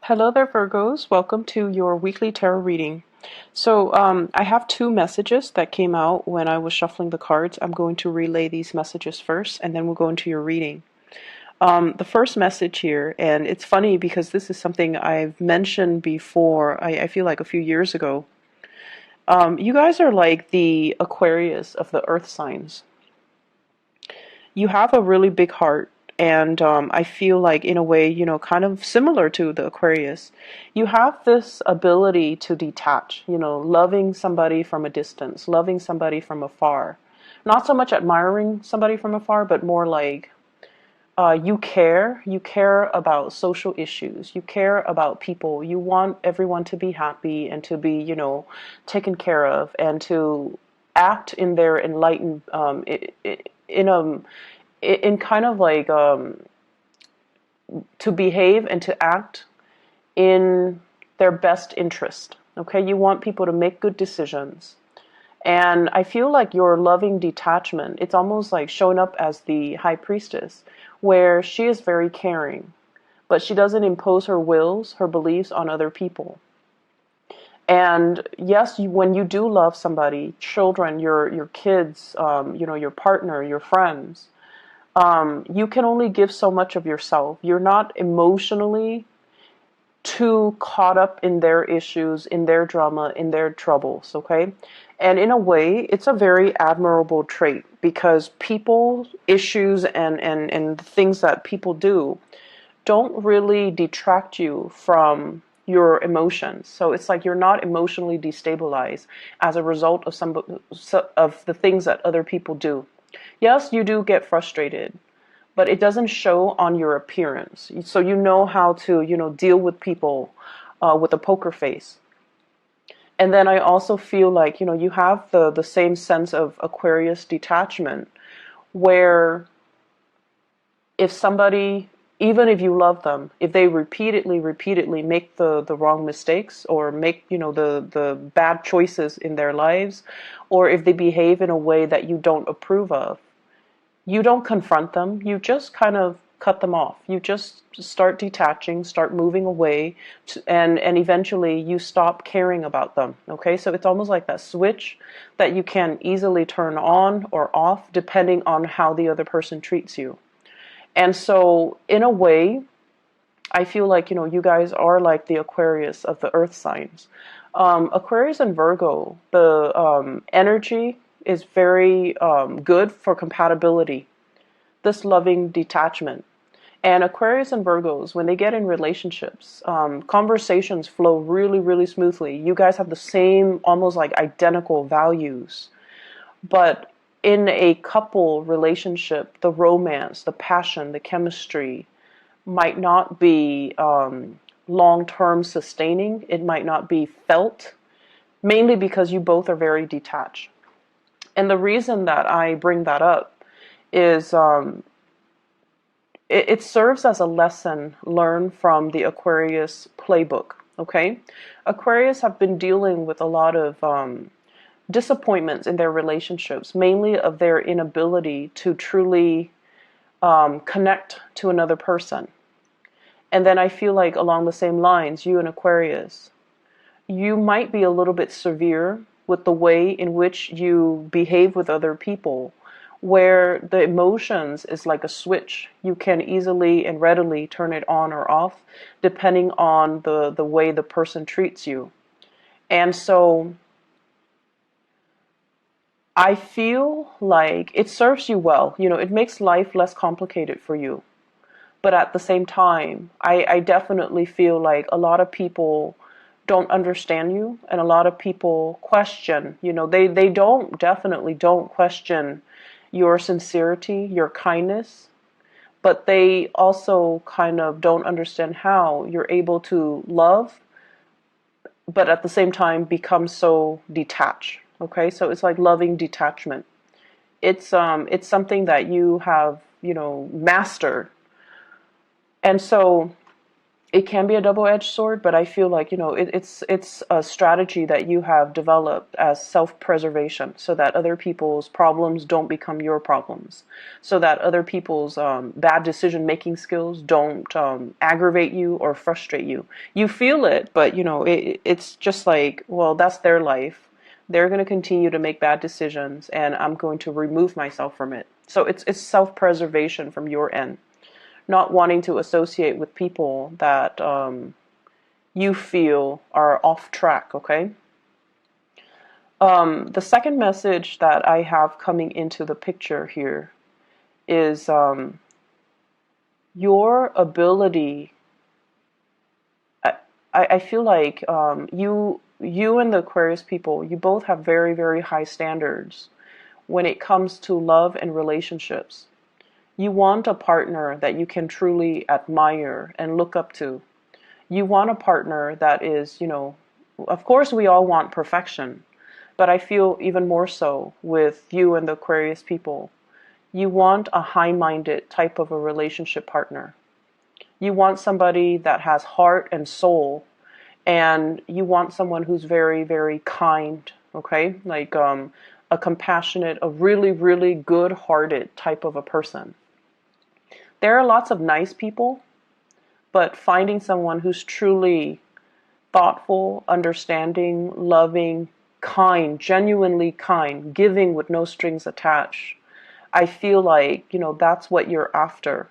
Hello there, Virgos. Welcome to your weekly tarot reading. I have two messages that came out when I was shuffling the cards. I'm going to relay these messages first, and then we'll go into your reading. The first message here, and it's funny because this is something I've mentioned before, I feel like a few years ago. You guys are like the Aquarius of the earth signs. You have a really big heart. And I feel like, in a way, kind of similar to the Aquarius, you have this ability to detach, loving somebody from a distance, loving somebody from afar. Not so much admiring somebody from afar, but more like you care. You care about social issues. You care about people. You want everyone to be happy and to be, taken care of and to act in their enlightened, in a in kind of like to behave and to act in their best interest. Okay, you want people to make good decisions. And I feel like your loving detachment, it's almost like showing up as the high priestess, where she is very caring, but she doesn't impose her wills, her beliefs on other people. And yes, when you do love somebody, children, your kids, your partner, your friends, you can only give so much of yourself. You're not emotionally too caught up in their issues, in their drama, in their troubles, okay? And in a way, it's a very admirable trait because people, issues, and things that people do don't really detract you from your emotions. So it's like you're not emotionally destabilized as a result of of the things that other people do. Yes, you do get frustrated, but it doesn't show on your appearance. So you know how to, deal with people with a poker face. And then I also feel like, you have the same sense of Aquarius detachment, where if somebody, even if you love them, if they repeatedly make the wrong mistakes or make, the bad choices in their lives, or if they behave in a way that you don't approve of, you don't confront them. You just kind of cut them off. You just start detaching, start moving away, and eventually you stop caring about them. Okay, so it's almost like that switch that you can easily turn on or off depending on how the other person treats you. And so, in a way, I feel like, you guys are like the Aquarius of the earth signs. Aquarius and Virgo, the energy is very good for compatibility, this loving detachment. And Aquarius and Virgos, when they get in relationships, conversations flow really, really smoothly. You guys have the same, almost like identical values. But in a couple relationship, the romance, the passion, the chemistry might not be long-term sustaining. It might not be felt, mainly because you both are very detached. And the reason that I bring that up is it serves as a lesson learned from the Aquarius playbook. Okay, Aquarius have been dealing with a lot of disappointments in their relationships, mainly of their inability to truly connect to another person. And then I feel like along the same lines, you and Aquarius, you might be a little bit severe with the way in which you behave with other people, where the emotions is like a switch. You can easily and readily turn it on or off depending on the way the person treats you. And so I feel like it serves you well. It makes life less complicated for you. But at the same time, I definitely feel like a lot of people don't understand you, and a lot of people question, they definitely don't question your sincerity, your kindness, but they also kind of don't understand how you're able to love, but at the same time become so detached. Okay, so it's like loving detachment. It's something that you have, mastered. And so it can be a double-edged sword, but I feel like, it's a strategy that you have developed as self-preservation so that other people's problems don't become your problems, so that other people's bad decision-making skills don't aggravate you or frustrate you. You feel it, but, it's just like, well, that's their life. They're going to continue to make bad decisions, and I'm going to remove myself from it. So it's self-preservation from your end, not wanting to associate with people that you feel are off track, okay? The second message that I have coming into the picture here is your ability. I feel like you and the Aquarius people, you both have very, very high standards when it comes to love and relationships. You want a partner that you can truly admire and look up to. You want a partner that is, of course we all want perfection, but I feel even more so with you and the Aquarius people. You want a high-minded type of a relationship partner. You want somebody that has heart and soul, and you want someone who's very, very kind, okay? Like a compassionate, a really, really good-hearted type of a person. There are lots of nice people, but finding someone who's truly thoughtful, understanding, loving, kind, genuinely kind, giving with no strings attached, I feel like, that's what you're after.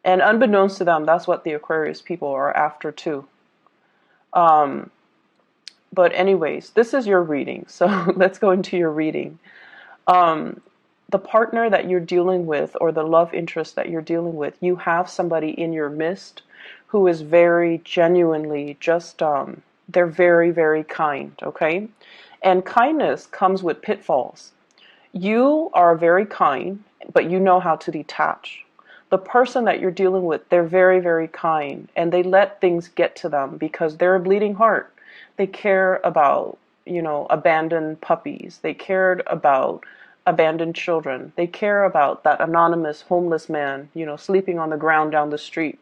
And unbeknownst to them, that's what the Aquarius people are after too. But anyways, this is your reading. So let's go into your reading. The partner that you're dealing with, or the love interest that you're dealing with, you have somebody in your midst who is very genuinely just, they're very, very kind, okay? And kindness comes with pitfalls. You are very kind, but you know how to detach. The person that you're dealing with, they're very, very kind, and they let things get to them because they're a bleeding heart. They care about, abandoned puppies. They cared about abandoned children. They care about that anonymous homeless man, sleeping on the ground down the street.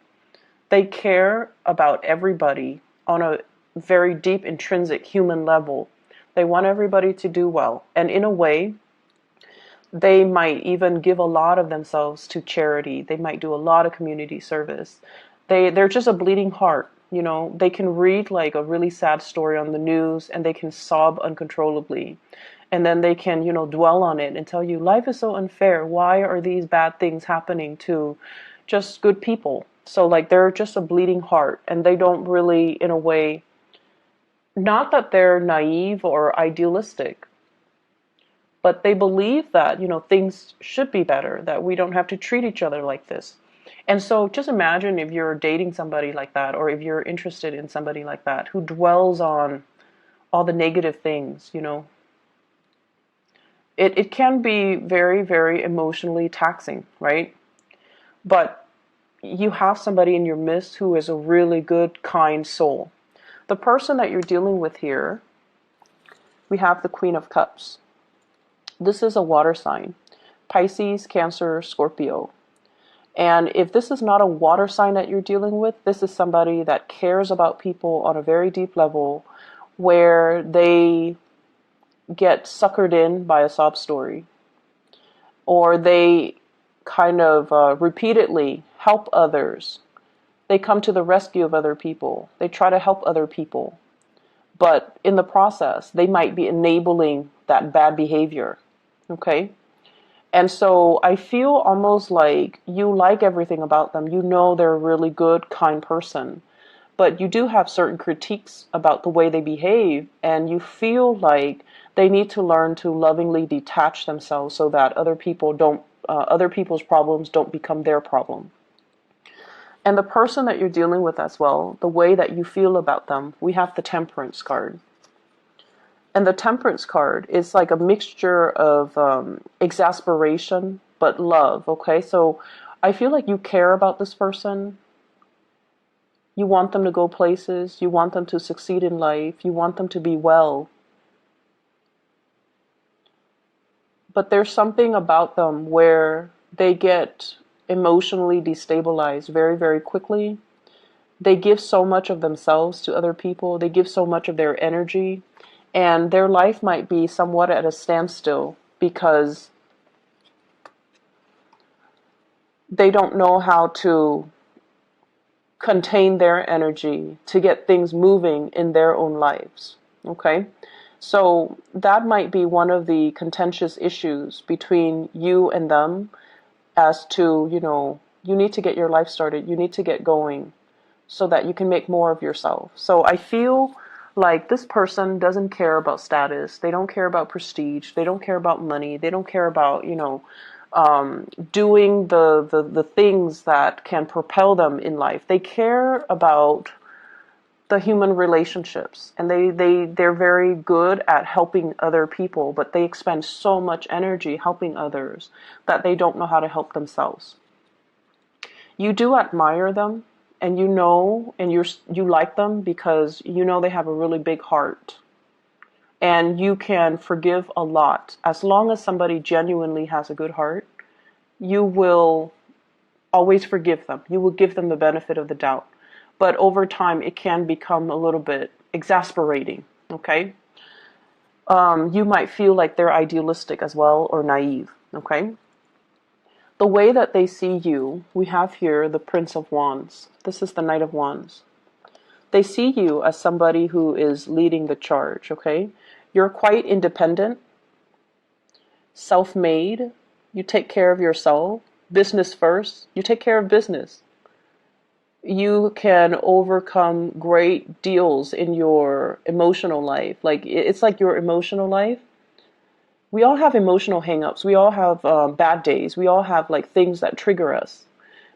They care about everybody on a very deep, intrinsic human level. They want everybody to do well. And in a way, they might even give a lot of themselves to charity. They might do a lot of community service. They're just a bleeding heart. They can read like a really sad story on the news and they can sob uncontrollably. And then they can, dwell on it and tell you, life is so unfair. Why are these bad things happening to just good people? So like they're just a bleeding heart, and they don't really, in a way, not that they're naive or idealistic, but they believe that, things should be better, that we don't have to treat each other like this. And so just imagine if you're dating somebody like that, or if you're interested in somebody like that, who dwells on all the negative things, It can be very, very emotionally taxing, right? But you have somebody in your midst who is a really good, kind soul. The person that you're dealing with here, we have the Queen of Cups. This is a water sign: Pisces, Cancer, Scorpio. And if this is not a water sign that you're dealing with, this is somebody that cares about people on a very deep level, where they get suckered in by a sob story, or they kind of repeatedly help others. They come to the rescue of other people. They try to help other people. But in the process, they might be enabling that bad behavior. Okay? And so I feel almost like you like everything about them. They're a really good, kind person. But you do have certain critiques about the way they behave, and you feel like they need to learn to lovingly detach themselves so that other people's problems don't become their problem. And the person that you're dealing with as well, the way that you feel about them, we have the Temperance card. And the Temperance card is like a mixture of exasperation but love, okay? So I feel like you care about this person. You want them to go places. You want them to succeed in life. You want them to be well. But there's something about them where they get emotionally destabilized very, very quickly. They give so much of themselves to other people. They give so much of their energy, and their life might be somewhat at a standstill because they don't know how to contain their energy to get things moving in their own lives. Okay? So that might be one of the contentious issues between you and them as to, you need to get your life started. You need to get going so that you can make more of yourself. So I feel like this person doesn't care about status. They don't care about prestige. They don't care about money. They don't care about, doing the things that can propel them in life. They care about the human relationships, and they're very good at helping other people, but they expend so much energy helping others that they don't know how to help themselves. You do admire them, and you like them because they have a really big heart, and you can forgive a lot. As long as somebody genuinely has a good heart, you will always forgive them. You will give them the benefit of the doubt. But over time, it can become a little bit exasperating, okay? You might feel like they're idealistic as well, or naive, okay? The way that they see you, we have here the Prince of Wands. This is the Knight of Wands. They see you as somebody who is leading the charge, okay? You're quite independent, self-made. You take care of yourself. Business first. You take care of business. You can overcome great deals in your emotional life. Like, it's like your emotional life. We all have emotional hangups. We all have bad days. We all have like things that trigger us.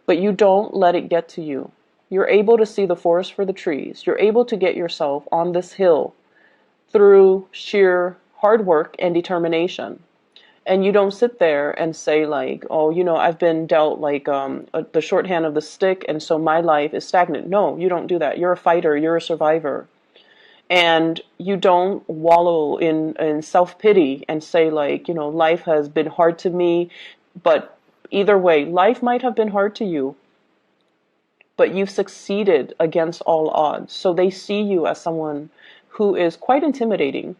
But you don't let it get to you. You're able to see the forest for the trees. You're able to get yourself on this hill through sheer hard work and determination. And you don't sit there and say like, oh, I've been dealt like the shorthand of the stick, and so my life is stagnant. No, you don't do that. You're a fighter. You're a survivor. And you don't wallow in self-pity and say like, life has been hard to me. But either way, life might have been hard to you, but you've succeeded against all odds. So they see you as someone who is quite intimidating,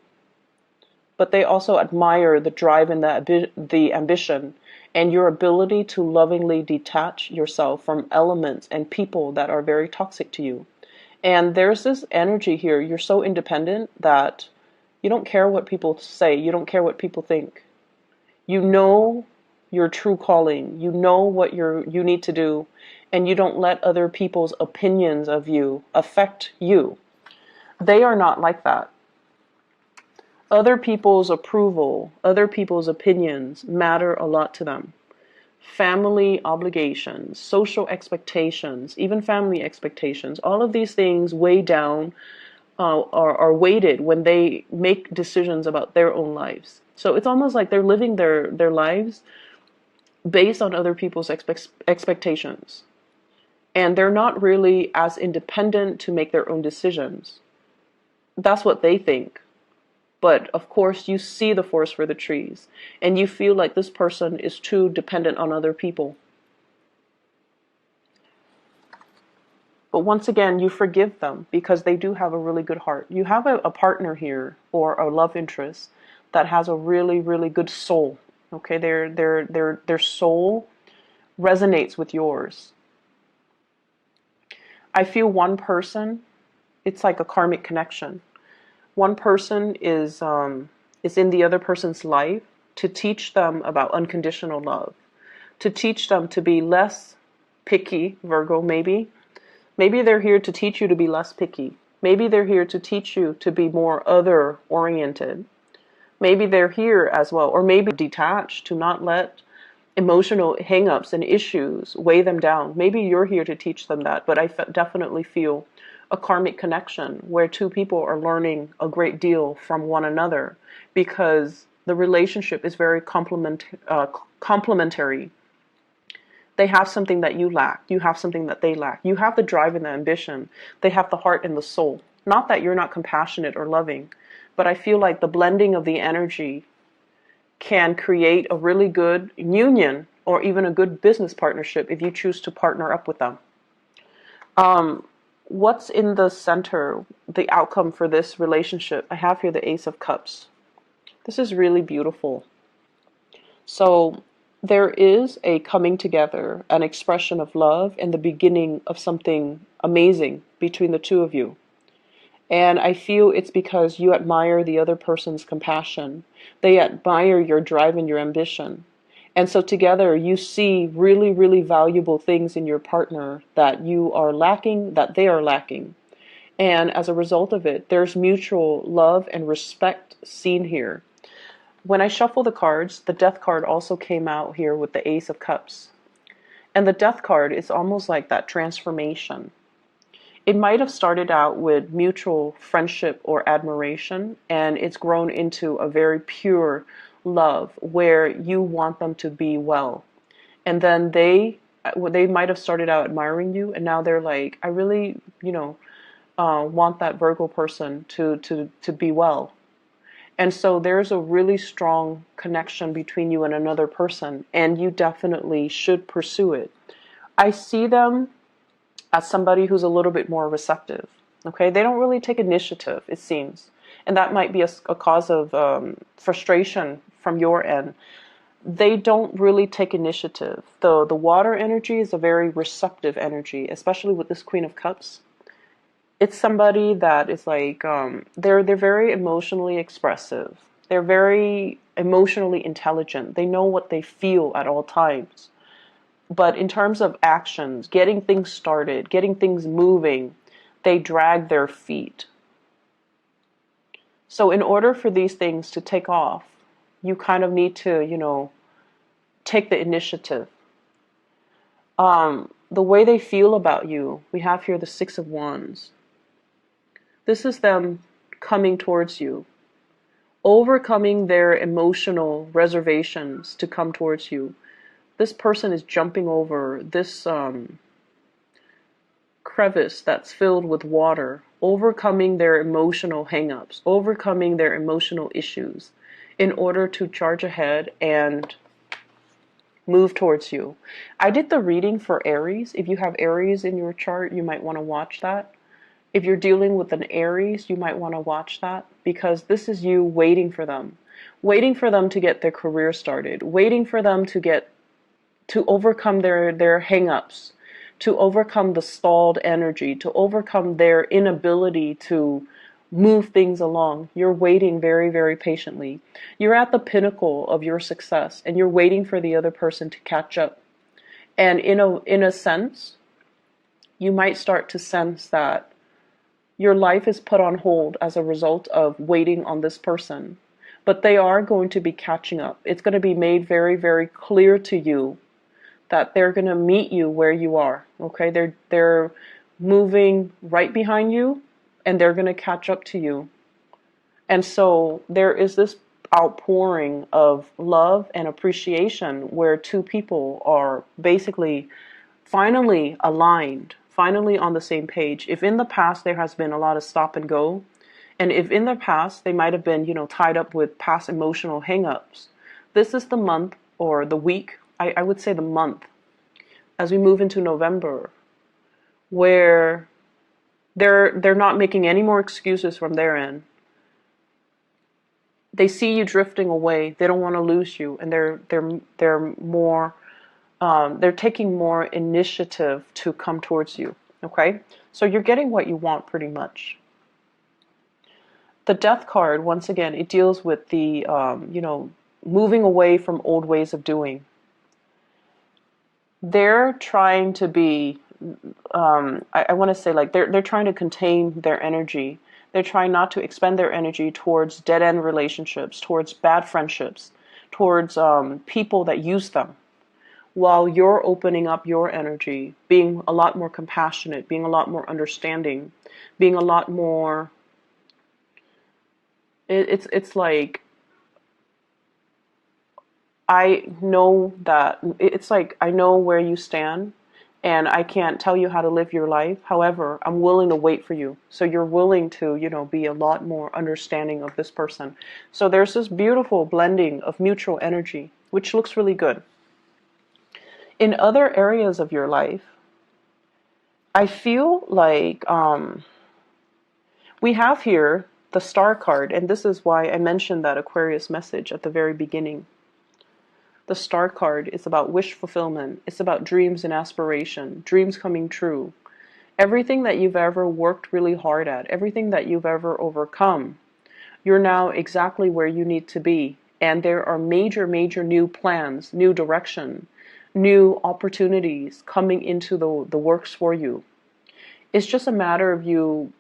but they also admire the drive and the ambition and your ability to lovingly detach yourself from elements and people that are very toxic to you. And there's this energy here. You're so independent that you don't care what people say. You don't care what people think. You know your true calling. You know what you need to do, and you don't let other people's opinions of you affect you. They are not like that. Other people's approval, other people's opinions matter a lot to them. Family obligations, social expectations, even family expectations, all of these things weigh down, are weighted when they make decisions about their own lives. So it's almost like they're living their lives based on other people's expectations. And they're not really as independent to make their own decisions. That's what they think. But of course, you see the forest for the trees, and you feel like this person is too dependent on other people. But once again, you forgive them because they do have a really good heart. You have a partner here, or a love interest, that has a really, really good soul. Okay, their soul resonates with yours. I feel one person, it's like a karmic connection. One person is in the other person's life to teach them about unconditional love, to teach them to be less picky, Virgo, maybe. Maybe they're here to teach you to be less picky. Maybe they're here to teach you to be more other-oriented. Maybe they're here as well, or maybe detached, to not let emotional hang-ups and issues weigh them down. Maybe you're here to teach them that, but I definitely feel a karmic connection where two people are learning a great deal from one another because the relationship is very complementary. They have something that you lack. You have something that they lack. You have the drive and the ambition. They have the heart and the soul. Not that you're not compassionate or loving, but I feel like the blending of the energy can create a really good union or even a good business partnership if you choose to partner up with them. what's in the center, the outcome for this relationship? I have here the Ace of Cups. This is really beautiful. So there is a coming together, an expression of love, and the beginning of something amazing between the two of you. And I feel it's because you admire the other person's compassion. They admire your drive and your ambition. And so together you see really, really valuable things in your partner that you are lacking, that they are lacking. And as a result of it, there's mutual love and respect seen here. When I shuffle the cards, the Death card also came out here with the Ace of Cups. And the Death card is almost like that transformation. It might have started out with mutual friendship or admiration, and it's grown into a very pure love where you want them to be well. And then they might have started out admiring you, and now they're like, I really, want that Virgo person to be well. And so there's a really strong connection between you and another person, and you definitely should pursue it. I see them as somebody who's a little bit more receptive. Okay, they don't really take initiative, it seems, and that might be a cause of frustration from your end. They don't really take initiative. The water energy is a very receptive energy, especially with this Queen of Cups. It's somebody that is like they're very emotionally expressive. They're very emotionally intelligent. They know what they feel at all times. But in terms of actions, getting things started, getting things moving, they drag their feet. So in order for these things to take off, you kind of need to, take the initiative. The way they feel about you, we have here the Six of Wands. This is them coming towards you, overcoming their emotional reservations to come towards you. This person is jumping over this crevice that's filled with water, overcoming their emotional hang-ups, overcoming their emotional issues in order to charge ahead and move towards you. I did the reading for Aries. If you have Aries in your chart, you might want to watch that. If you're dealing with an Aries, you might want to watch that, because this is you waiting for them to get their career started, waiting for them to overcome their hang-ups, to overcome the stalled energy, to overcome their inability to move things along. You're waiting very, very patiently. You're at the pinnacle of your success, and you're waiting for the other person to catch up. And in a sense, you might start to sense that your life is put on hold as a result of waiting on this person. But they are going to be catching up. It's going to be made very, very clear to you that they're going to meet you where you are. Okay, they're moving right behind you, and they're going to catch up to you. And so there is this outpouring of love and appreciation where two people are basically finally aligned, finally on the same page. If in the past there has been a lot of stop and go, and if in the past they might have been, tied up with past emotional hang-ups, this is the month or the week, I would say the month, as we move into November, where they're not making any more excuses from their end. They see you drifting away. They don't want to lose you, and they're more they're taking more initiative to come towards you. Okay, so you're getting what you want pretty much. The Death card, once again, it deals with the moving away from old ways of doing. They're trying to be, I want to say, like, they're trying to contain their energy. They're trying not to expend their energy towards dead-end relationships, towards bad friendships, towards people that use them, while you're opening up your energy, being a lot more compassionate, being a lot more understanding, being a lot more, it's like, I know that, it's like, I know where you stand, and I can't tell you how to live your life. However, I'm willing to wait for you. So you're willing to, be a lot more understanding of this person. So there's this beautiful blending of mutual energy, which looks really good. In other areas of your life, I feel like we have here the star card, and this is why I mentioned that Aquarius message at the very beginning. The star card is about wish fulfillment. It's about dreams and aspiration, dreams coming true. Everything that you've ever worked really hard at, everything that you've ever overcome, you're now exactly where you need to be. And there are major, major new plans, new direction, new opportunities coming into the works for you. It's just a matter of you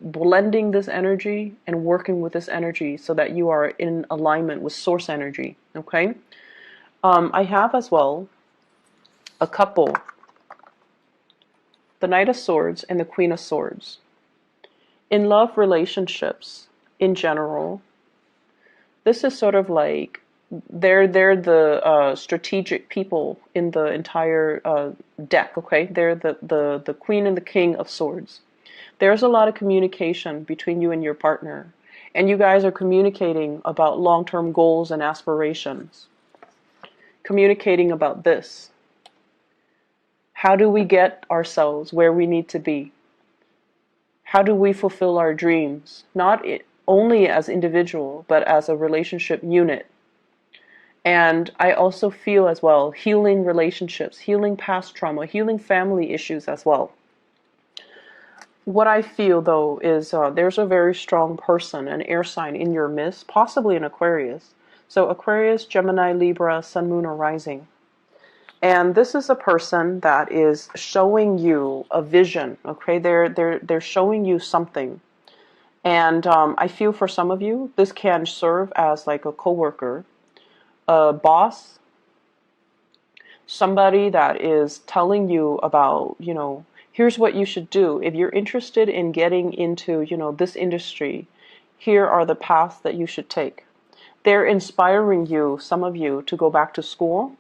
blending this energy and working with this energy so that you are in alignment with source energy. Okay? I have as well a couple, the Knight of Swords and the Queen of Swords. In love relationships in general, this is sort of like they're the strategic people in the entire deck. Okay, they're the Queen and the King of Swords. There's a lot of communication between you and your partner, and you guys are communicating about long-term goals and aspirations. Communicating about this. How do we get ourselves where we need to be? How do we fulfill our dreams? Not only as individual, but as a relationship unit. And I also feel as well healing relationships, healing past trauma, healing family issues as well. What I feel though is there's a very strong person, an air sign in your midst, possibly an Aquarius. So Aquarius, Gemini, Libra, Sun, Moon, or Rising. And this is a person that is showing you a vision. Okay, they're showing you something. And I feel for some of you, this can serve as like a coworker, a boss, somebody that is telling you about, here's what you should do. If you're interested in getting into, this industry, here are the paths that you should take. They're inspiring you, some of you, to go back to school.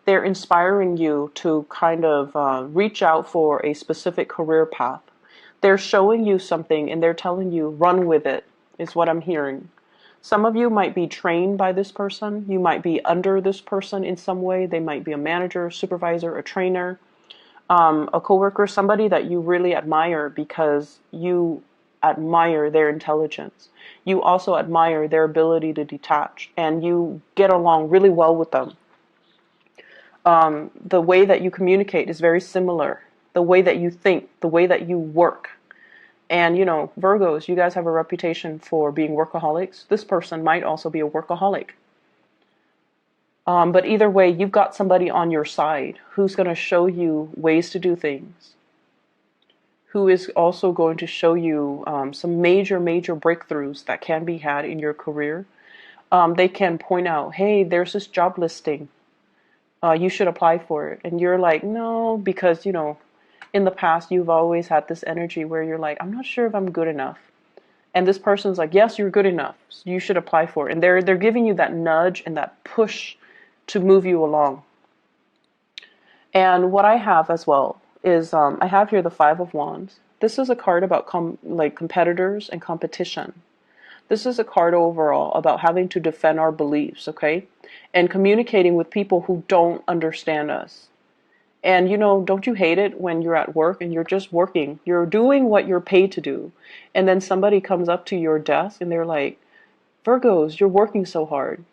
They're inspiring you to kind of reach out for a specific career path. They're showing you something and they're telling you, run with it, is what I'm hearing. Some of you might be trained by this person. You might be under this person in some way. They might be a manager, supervisor, a trainer, a coworker, somebody that you really admire because you admire their intelligence. You also admire their ability to detach, and you get along really well with them. The way that you communicate is very similar. The way that you think, the way that you work. And, Virgos, you guys have a reputation for being workaholics. This person might also be a workaholic. But either way, you've got somebody on your side who's going to show you ways to do things, who is also going to show you some major, major breakthroughs that can be had in your career. They can point out, hey, there's this job listing. You should apply for it. And you're like, no, because, in the past, you've always had this energy where you're like, I'm not sure if I'm good enough. And this person's like, yes, you're good enough. You should apply for it. And they're giving you that nudge and that push to move you along. And what I have as well is I have here the Five of Wands. This is a card about competitors and competition. This is a card overall about having to defend our beliefs, okay? And communicating with people who don't understand us. And, don't you hate it when you're at work and you're just working? You're doing what you're paid to do. And then somebody comes up to your desk and they're like, Virgos, you're working so hard.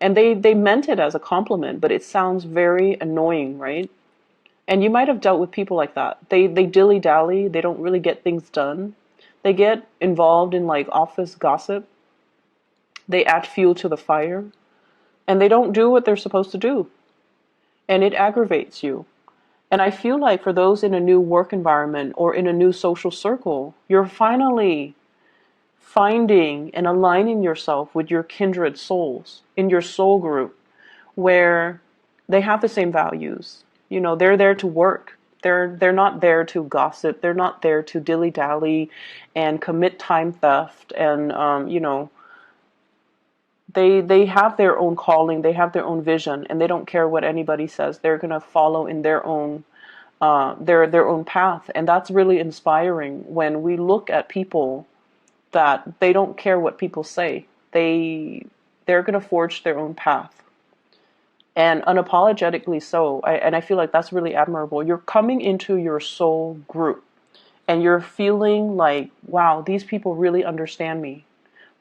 And they meant it as a compliment, but it sounds very annoying, right? And you might have dealt with people like that. They dilly-dally. They don't really get things done. They get involved in office gossip. They add fuel to the fire. And they don't do what they're supposed to do. And it aggravates you. And I feel like for those in a new work environment or in a new social circle, you're finally finding and aligning yourself with your kindred souls in your soul group where they have the same values. They're there to work. They're not there to gossip. They're not there to dilly-dally and commit time theft. And, they have their own calling. They have their own vision. And they don't care what anybody says. They're going to follow in their own their own path. And that's really inspiring when we look at people that they don't care what people say. They're going to forge their own path. and unapologetically so. And I feel like that's really admirable. You're coming into your soul group and you're feeling like, wow, these people really understand me.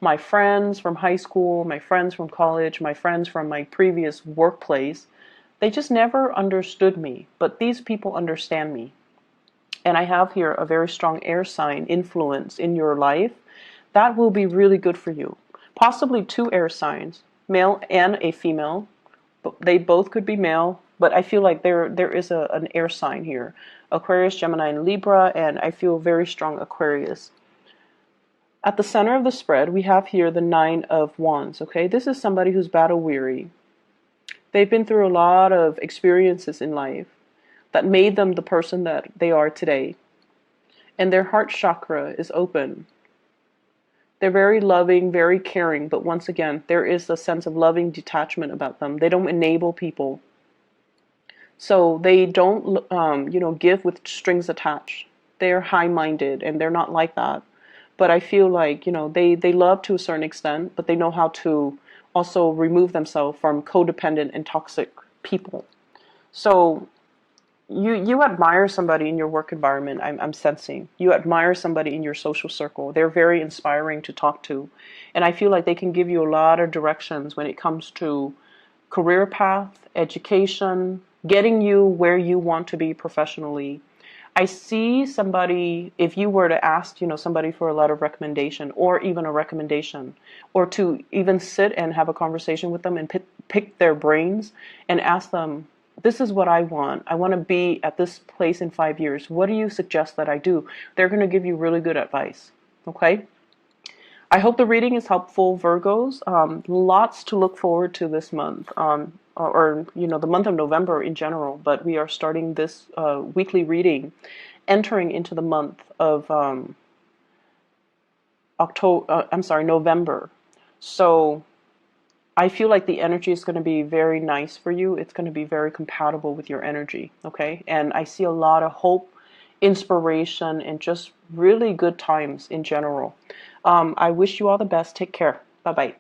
My friends from high school, my friends from college, my friends from my previous workplace, they just never understood me, but these people understand me. And I have here a very strong air sign influence in your life. That will be really good for you. Possibly two air signs, male and a female. They both could be male, but I feel like there is an air sign here. Aquarius, Gemini, and Libra, and I feel very strong Aquarius. At the center of the spread, we have here the Nine of Wands, okay? This is somebody who's battle weary. They've been through a lot of experiences in life that made them the person that they are today. And their heart chakra is open. They're very loving, very caring, but once again, there is a sense of loving detachment about them. They don't enable people. So they don't, give with strings attached. They're high-minded, and they're not like that. But I feel like, they love to a certain extent, but they know how to also remove themselves from codependent and toxic people. So you admire somebody in your work environment. I'm sensing you admire somebody in your social circle. They're very inspiring to talk to, and I feel like they can give you a lot of directions when it comes to career path, education, getting you where you want to be professionally. I see somebody, if you were to ask, somebody for a letter of recommendation or even a recommendation, or to even sit and have a conversation with them and pick their brains and ask them, this is what I want. I want to be at this place in 5 years. What do you suggest that I do? They're going to give you really good advice. Okay? I hope the reading is helpful, Virgos. Lots to look forward to this month, or the month of November in general. But we are starting this weekly reading, entering into the month of November. So I feel like the energy is going to be very nice for you. It's going to be very compatible with your energy, okay? And I see a lot of hope, inspiration, and just really good times in general. I wish you all the best. Take care. Bye-bye.